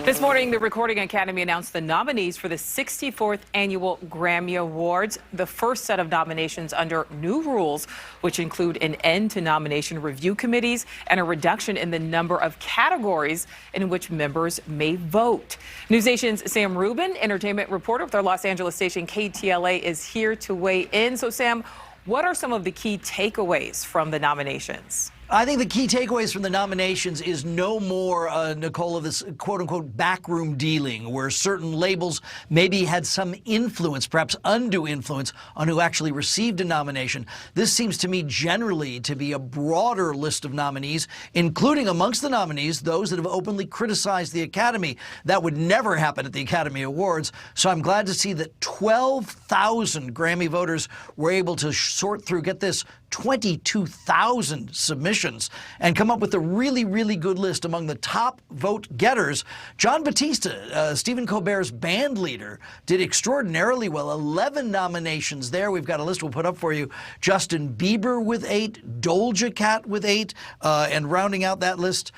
This morning, the Recording Academy announced the nominees for the 64th Annual Grammy Awards, the first set of nominations under new rules, which include an end to nomination review committees and a reduction in the number of categories in which members may vote. NewsNation's Sam Rubin, entertainment reporter with our Los Angeles station KTLA, is here to weigh in. So, Sam, what are some of the key takeaways from the nominations? I think the key takeaways from the nominations is no more, Nicole, of this quote-unquote backroom dealing where certain labels maybe had some influence, perhaps undue influence, on who actually received a nomination. This seems to me generally to be a broader list of nominees, including amongst the nominees those that have openly criticized the Academy. That would never happen at the Academy Awards, so I'm glad to see that 12,000 Grammy voters were able to sort through, get this, 22,000 submissions and come up with a really, really good list. Among the top vote getters, Jon Batiste, Stephen Colbert's band leader, did extraordinarily well. 11 nominations there. We've got a list we'll put up for you. Justin Bieber with 8, Doja Cat with 8, and rounding out that list,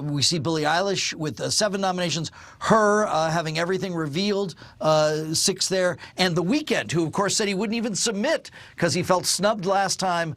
we see Billie Eilish with 7 nominations, H.E.R. Having Everything Revealed, 6 there, and The Weeknd, who of course said he wouldn't even submit because he felt snubbed last time,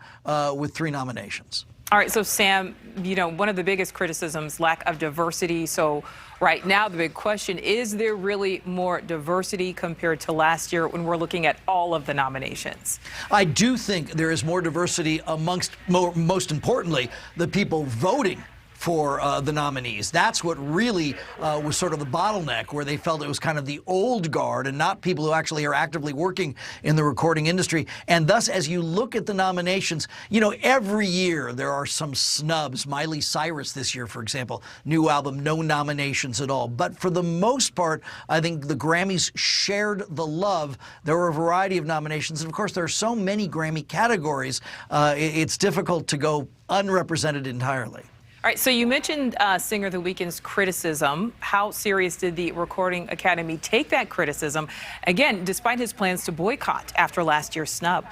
with 3 nominations. All right, so Sam, you know, one of the biggest criticisms, lack of diversity. So right now, the big question, is there really more diversity compared to last year when we're looking at all of the nominations? I do think there is more diversity amongst, most importantly, the people voting for the nominees. That's what really was sort of the bottleneck, where they felt it was kind of the old guard and not people who actually are actively working in the recording industry. And thus, as you look at the nominations, you know, every year there are some snubs. Miley Cyrus this year, for example, new album, no nominations at all. But for the most part, I think the Grammys shared the love. There were a variety of nominations. And of course, there are so many Grammy categories, it's difficult to go unrepresented entirely. All right, so you mentioned singer The Weeknd's criticism. How serious did the Recording Academy take that criticism, again, despite his plans to boycott after last year's snub?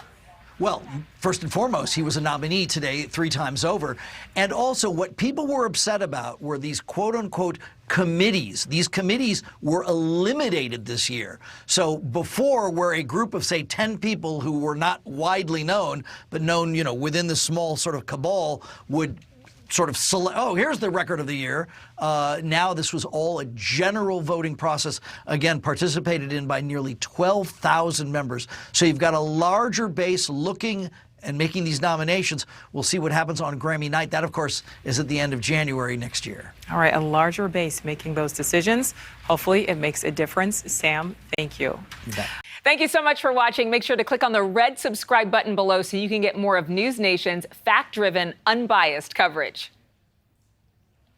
Well, first and foremost, he was a nominee today 3 times over. And also, what people were upset about were these quote-unquote committees. These committees were eliminated this year. So before, where a group of, say, 10 people who were not widely known, but known, you know, within the small sort of cabal, would sort of select, oh, here's the record of the year. Now this was all a general voting process, again, participated in by nearly 12,000 members. So you've got a larger base looking and making these nominations. We'll see what happens on Grammy night. That, of course, is at the end of January next year. All right, a larger base making those decisions. Hopefully it makes a difference. Sam, thank you. Thank you so much for watching. Make sure to click on the red subscribe button below so you can get more of NewsNation's fact-driven, unbiased coverage.